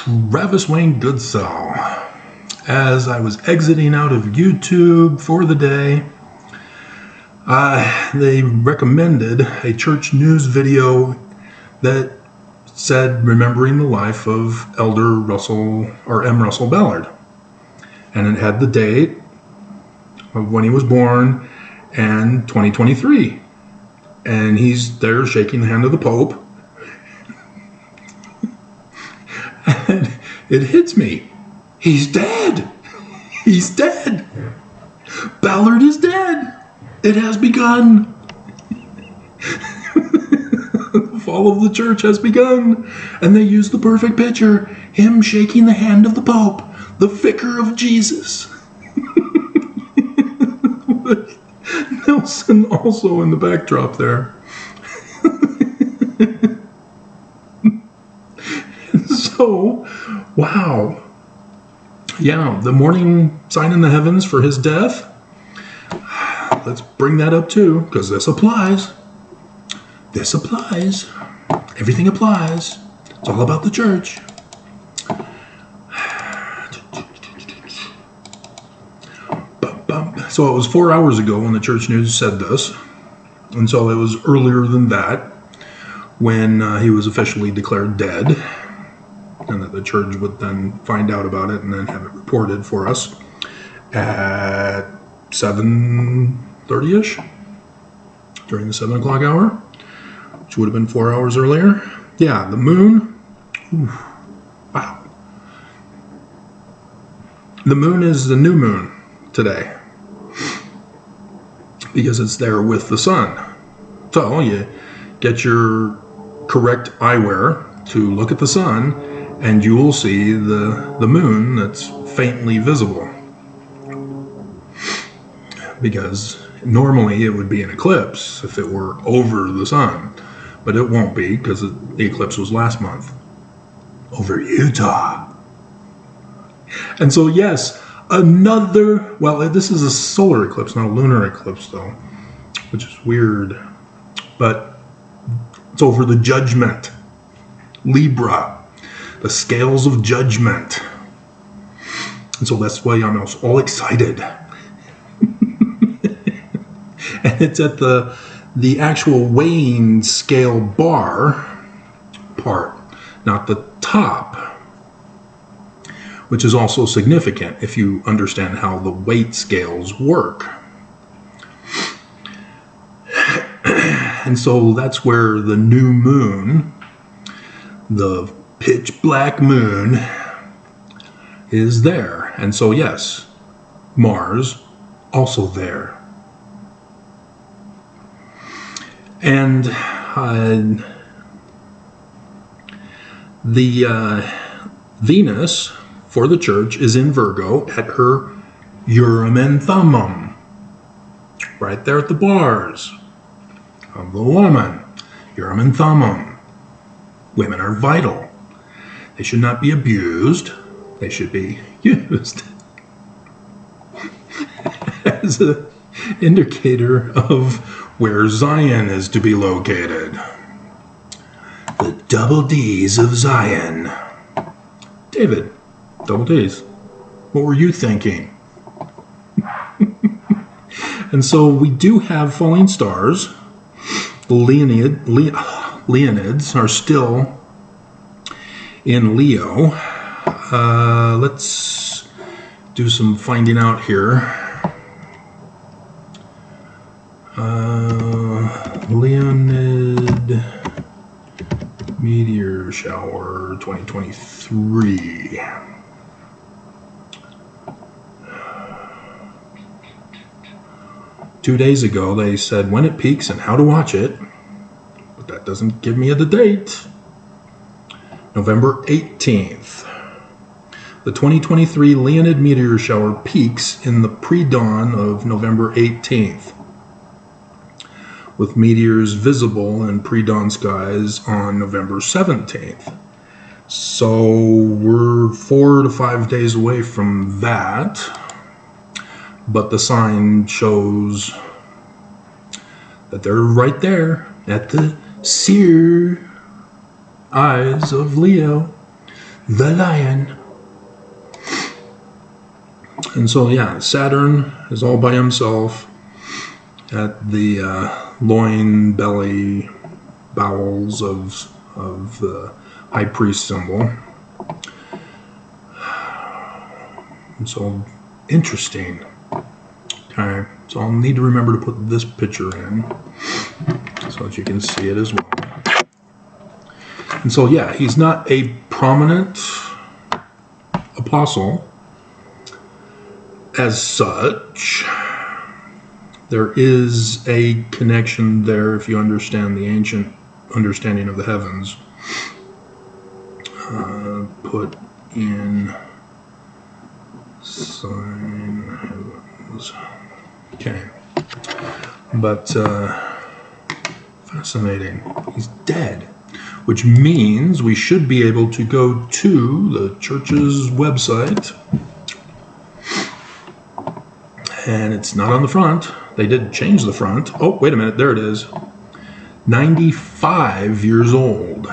Travis Wayne Goodsell. As I was exiting out of YouTube for the day, they recommended a church news video that said remembering the life of Elder Russell or M. Russell Ballard. And it had the date of when he was born and 2023. And he's there shaking the hand of the Pope. And it hits me. He's dead. He's dead. Ballard is dead. It has begun. The fall of the church has begun. And they used the perfect picture. Him shaking the hand of the Pope, the vicar of Jesus. With Nelson also in the backdrop there. So, wow. Yeah, the morning sign in the heavens for his death. Let's bring that up too, because this applies. This applies. Everything applies. It's all about the church. So it was 4 hours ago when the church news said this. And so it was earlier than that when he was officially declared dead. And that the church would then find out about it and then have it reported for us at 7:30-ish during the 7 o'clock hour, which would have been 4 hours earlier. Yeah, the moon. Oof, wow. The moon is the new moon today because it's there with the sun. So you get your correct eyewear to look at the sun, and you will see the moon that's faintly visible. Because normally it would be an eclipse if it were over the sun. But it won't be because the eclipse was last month. Over Utah. And so yes, well, this is a solar eclipse, not a lunar eclipse though. Which is weird. But it's over the judgment. Libra. The scales of judgment. And so that's why I'm all excited. And it's at the actual weighing scale bar part, not the top, which is also significant if you understand how the weight scales work. And so that's where the new moon, the pitch black moon, is there. And so yes, Mars also there. And the Venus for the church is in Virgo at her Urim and Thummim, right there at the bars of the woman. Urim and Thummim. Women are vital. They should not be abused. They should be used as an indicator of where Zion is to be located. The double D's of Zion. David, double D's. What were you thinking? And so we do have falling stars. The Leonids are still in Leo. Let's do some finding out here. Leonid meteor shower 2023. Two days ago they said when it peaks and how to watch it, but that doesn't give me the date. November 18th. The 2023 Leonid meteor shower peaks in the pre-dawn of November 18th, with meteors visible in pre-dawn skies on November 17th. So we're 4 to 5 days away from that, but the sign shows that they're right there at the seer eyes of Leo. the lion. And so, yeah, Saturn is all by himself at the loin, belly, bowels of the high priest symbol. And so, interesting. Okay, so I'll need to remember to put this picture in so that you can see it as well. And so, yeah, he's not a prominent apostle as such. There is a connection there if you understand the ancient understanding of the heavens. Put in sign heavens. Okay. But fascinating. He's dead, which means we should be able to go to the church's website. And it's not on the front. They did change the front. Oh, wait a minute. There it is. 95 years old.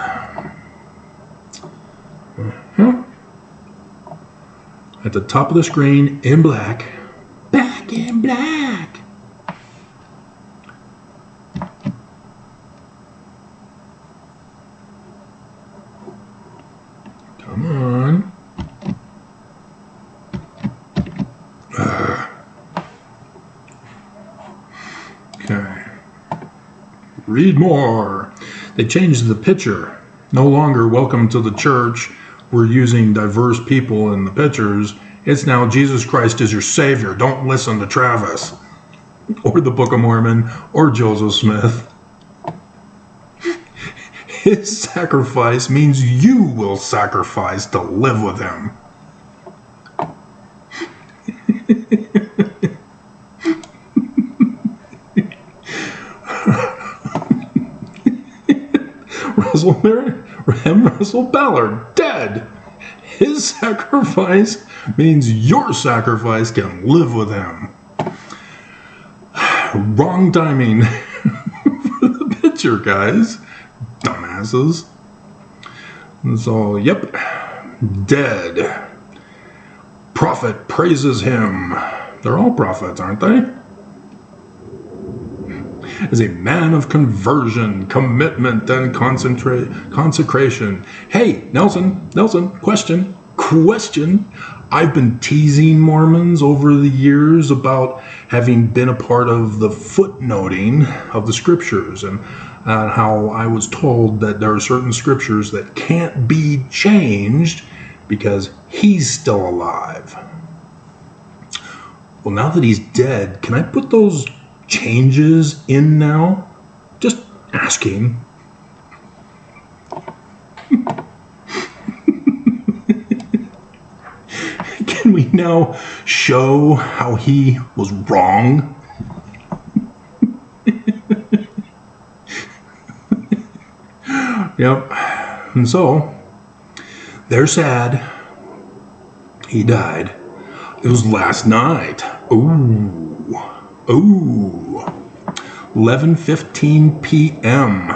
At the top of the screen, in black. Back in black. Come on. Okay. Read more. They changed the picture. No longer welcome to the church. We're using diverse people in the pictures. It's now Jesus Christ is your Savior. Don't listen to Travis or the Book of Mormon or Joseph Smith. His sacrifice means you will sacrifice to live with him. Russell Ballard, dead. His sacrifice means your sacrifice can live with him. Wrong timing for the picture, guys. Dumbasses. And so, yep, dead. Prophet praises him. They're all prophets, aren't they? As a man of conversion, commitment, and consecration. Hey, Nelson, question. I've been teasing Mormons over the years about having been a part of the footnoting of the scriptures and how I was told that there are certain scriptures that can't be changed because he's still alive. Well, now that he's dead, can I put those changes in now? Just asking. Can we now show how he was wrong? Yep. And so, they're sad. He died. It was last night. Ooh. 11:15 p.m.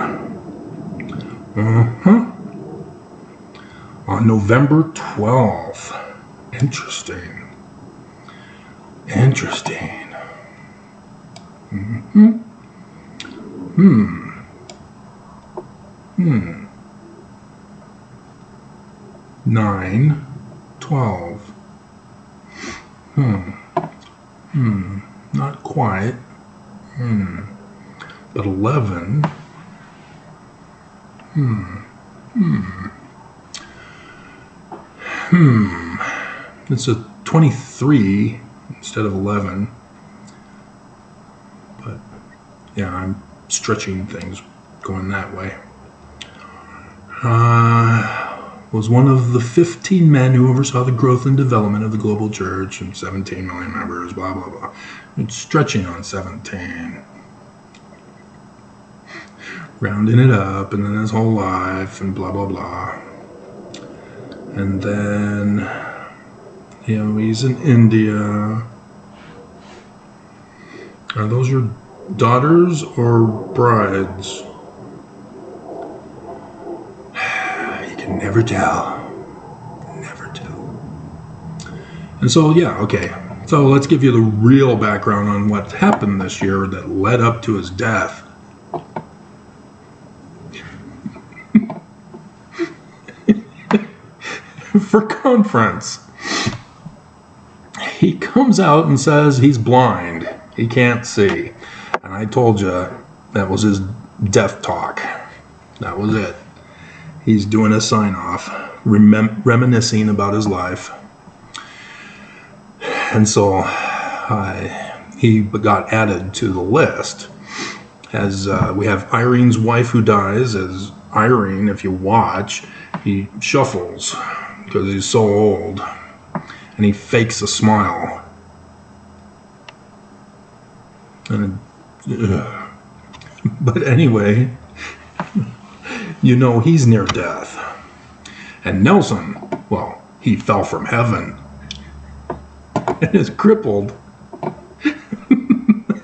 On November 12th. Interesting. 9/12. Not quite. But 11. It's a 23 instead of 11. But yeah, I'm stretching things going that way. Was one of the 15 men who oversaw the growth and development of the global church and 17 million members, blah, blah, blah. It's stretching on 17. Rounding it up, and then his whole life, and blah, blah, blah. And then, he's in India. Are those your daughters or brides? You can never tell. And so, yeah, okay. So let's give you the real background on what happened this year that led up to his death. For conference, he comes out and says he's blind. He can't see. And I told you that was his death talk. That was it. He's doing a sign-off, reminiscing about his life. And so he got added to the list. As we have Irene's wife who dies. As Irene, if you watch, he shuffles because he's so old. And he fakes a smile. And but anyway, you know he's near death. And Nelson, well, he fell from heaven and is crippled.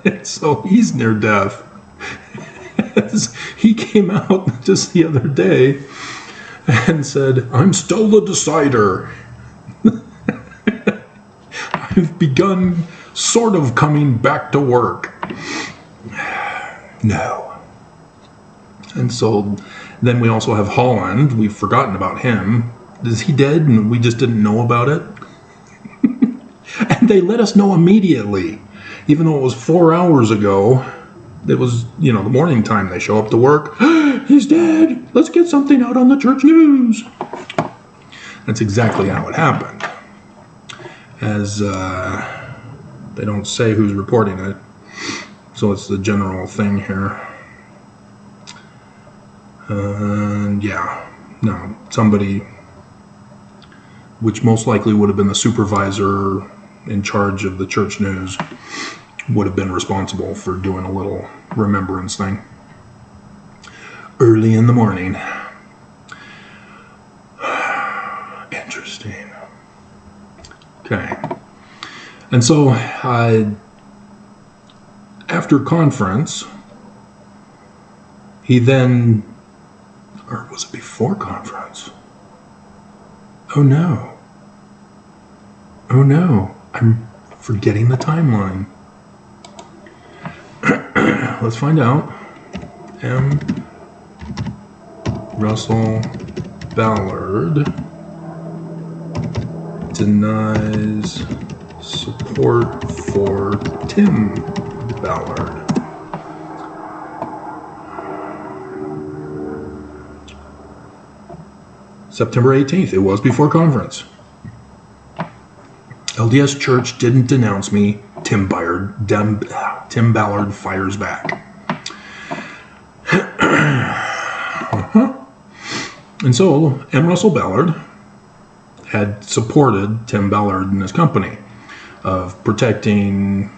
And so he's near death. He came out just the other day and said, "I'm still the decider. I've begun sort of coming back to work." No. And so then we also have Holland. We've forgotten about him. Is he dead and we just didn't know about it? And they let us know immediately. Even though it was 4 hours ago. It was, the morning time. They show up to work. He's dead. Let's get something out on the church news. That's exactly how it happened. As they don't say who's reporting it. So it's the general thing here. And somebody, which most likely would have been the supervisor in charge of the church news, would have been responsible for doing a little remembrance thing early in the morning. Interesting. Okay. And so after conference, he then, or was it before conference? Oh no, I'm forgetting the timeline. Let's find out. M. Russell Ballard denies support for Tim Ballard. September 18th. It was before conference. LDS Church didn't denounce me. Tim Ballard fires back. And so, M. Russell Ballard had supported Tim Ballard and his company of protecting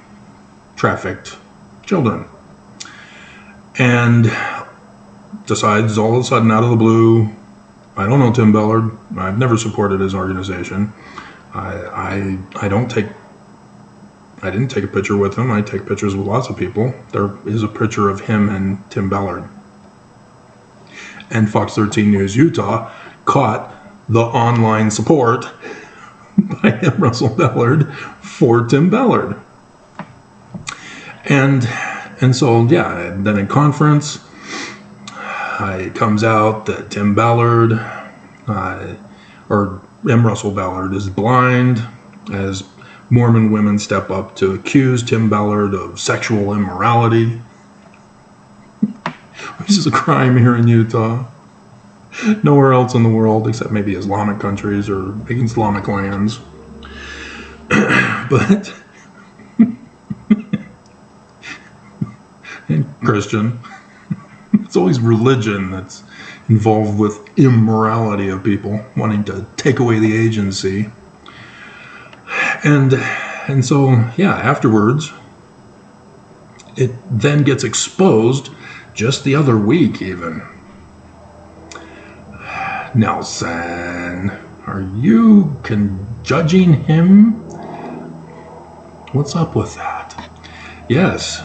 trafficked children. And decides all of a sudden out of the blue, I don't know Tim Ballard. I've never supported his organization. I didn't take a picture with him. I take pictures with lots of people. There is a picture of him and Tim Ballard. And Fox 13 News Utah caught the online support by M. Russell Ballard for Tim Ballard. And so, then in conference, it comes out that Tim Ballard, or M. Russell Ballard, is blind, as Mormon women step up to accuse Tim Ballard of sexual immorality, which is a crime here in Utah. Nowhere else in the world, except maybe Islamic countries or Islamic lands. But and Christian. It's always religion that's involved with immorality of people, wanting to take away the agency. And so, afterwards, it then gets exposed just the other week even. Nelson, are you judging him? What's up with that? Yes,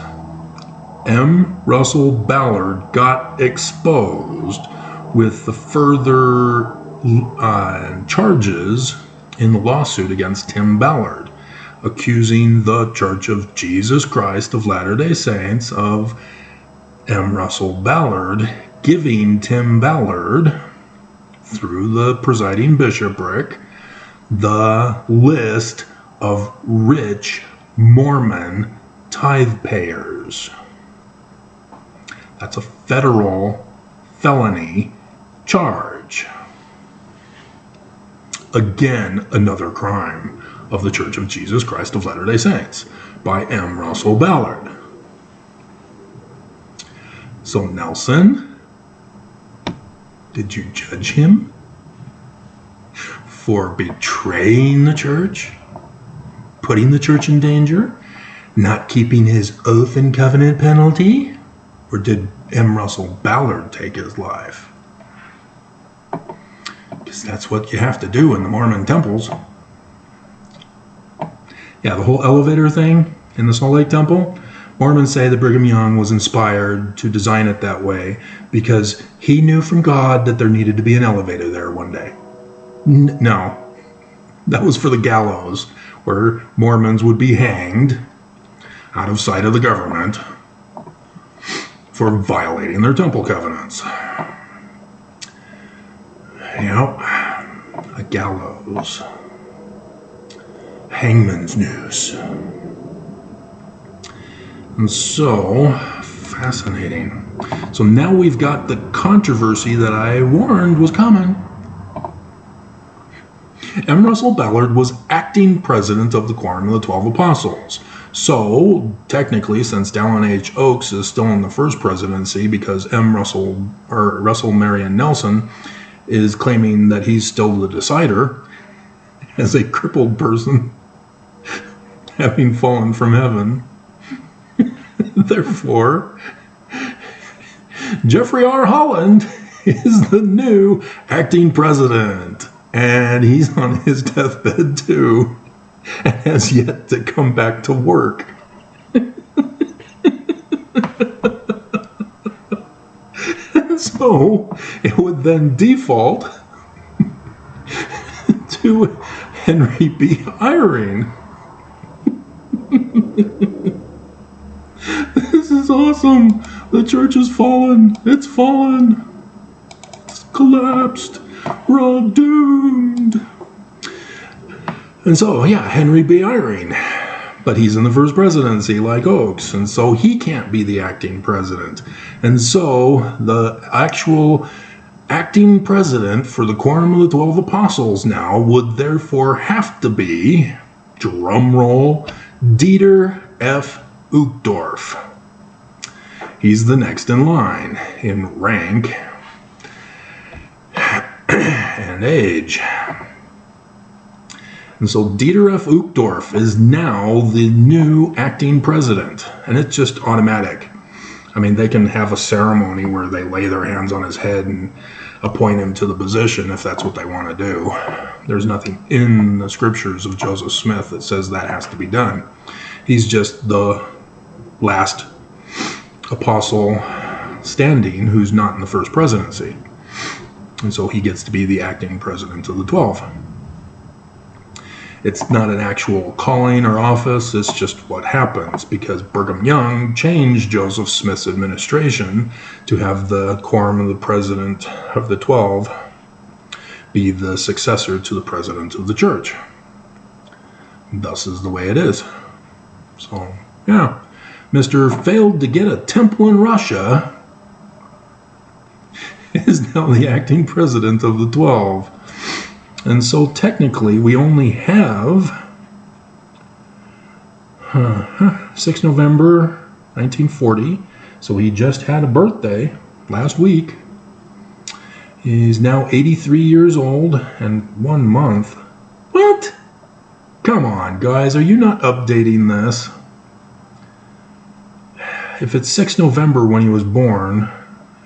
M. Russell Ballard got exposed with the further charges in the lawsuit against Tim Ballard, accusing the Church of Jesus Christ of Latter-day Saints of M. Russell Ballard giving Tim Ballard, through the presiding bishopric, the list of rich Mormon tithe payers. That's a federal felony charge. Again, another crime of the Church of Jesus Christ of Latter-day Saints by M. Russell Ballard. So Nelson, did you judge him for betraying the church, putting the church in danger, not keeping his oath and covenant penalty? Or did M. Russell Ballard take his life? Because that's what you have to do in the Mormon temples. Yeah, the whole elevator thing in the Salt Lake Temple, Mormons say that Brigham Young was inspired to design it that way because he knew from God that there needed to be an elevator there one day. No, that was for the gallows, where Mormons would be hanged out of sight of the government for violating their temple covenants. Yep, a gallows. Hangman's noose. And so, fascinating. So now we've got the controversy that I warned was coming. M. Russell Ballard was acting president of the Quorum of the 12 Apostles. So, technically, since Dallin H. Oaks is still in the first presidency because Russell Marion Nelson is claiming that he's still the decider as a crippled person having fallen from heaven. Therefore, Jeffrey R. Holland is the new acting president. And he's on his deathbed too, and has yet to come back to work. So it would then default to Henry B. Eyring. This is awesome. The church has fallen. It's fallen. It's collapsed. We're all doomed. And so, yeah, Henry B. Eyring. But he's in the first presidency like Oaks, and so he can't be the acting president. And so the actual acting president for the Quorum of the 12 Apostles now would therefore have to be, drumroll, Dieter F. Uchtdorf. He's the next in line in rank and age. And so Dieter F. Uchtdorf is now the new acting president, and it's just automatic. I mean, they can have a ceremony where they lay their hands on his head and appoint him to the position if that's what they want to do. There's nothing in the scriptures of Joseph Smith that says that has to be done. He's just the last apostle standing who's not in the first presidency. And so he gets to be the acting president of the 12. It's not an actual calling or office, it's just what happens because Brigham Young changed Joseph Smith's administration to have the Quorum of the President of the 12 be the successor to the President of the Church. Thus is the way it is. So, yeah, Mr. failed to get a temple in Russia is now the acting president of the 12. And so technically we only have 6 November 1940. So he just had a birthday last week. He's now 83 years old and 1 month. What? Come on, guys. Are you not updating this? If it's 6 November when he was born,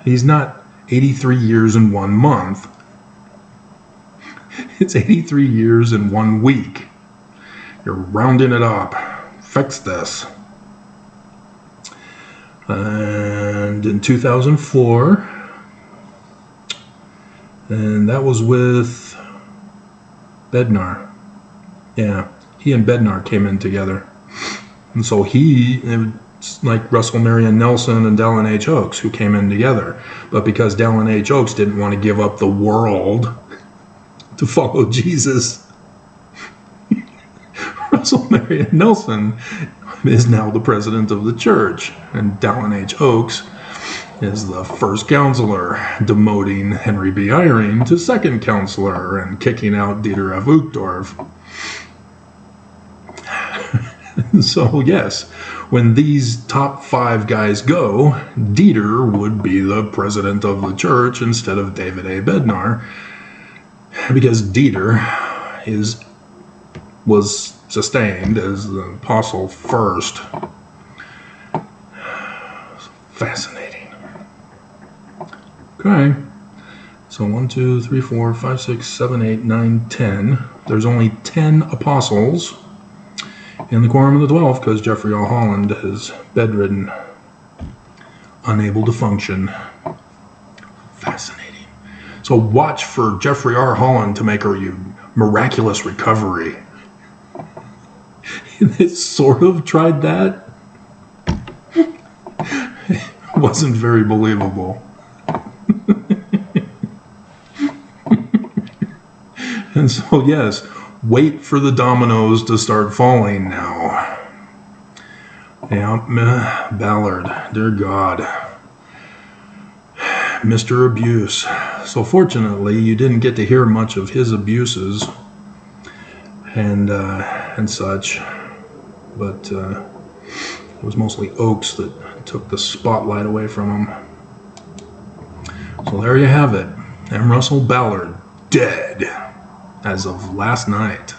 he's not 83 years and 1 month. It's 83 years and 1 week. You're rounding it up. Fix this. And in 2004, and that was with Bednar. Yeah, he and Bednar came in together. And so it's like Russell Marion Nelson and Dallin H. Oakes who came in together. But because Dallin H. Oakes didn't want to give up the world to follow Jesus, Russell Marion Nelson is now the president of the church. And Dallin H. Oakes is the first counselor, demoting Henry B. Eyring to second counselor and kicking out Dieter F. Uchtdorf. So yes, when these top 5 guys go, Dieter would be the president of the church instead of David A. Bednar, because Dieter was sustained as the apostle first. Fascinating. Okay, so 1, 2, 3, 4, 5, 6, 7, 8, 9, 10. There's only 10 apostles in the Quorum of the 12 because Jeffrey R. Holland is bedridden, unable to function. Fascinating. So watch for Jeffrey R. Holland to make a miraculous recovery. It sort of tried that. It wasn't very believable. And so yes, wait for the dominoes to start falling now. Yeah, Ballard, dear God. Mr. Abuse. So fortunately, you didn't get to hear much of his abuses and such, but it was mostly Oakes that took the spotlight away from him. So there you have it. M. Russell Ballard, dead as of last night.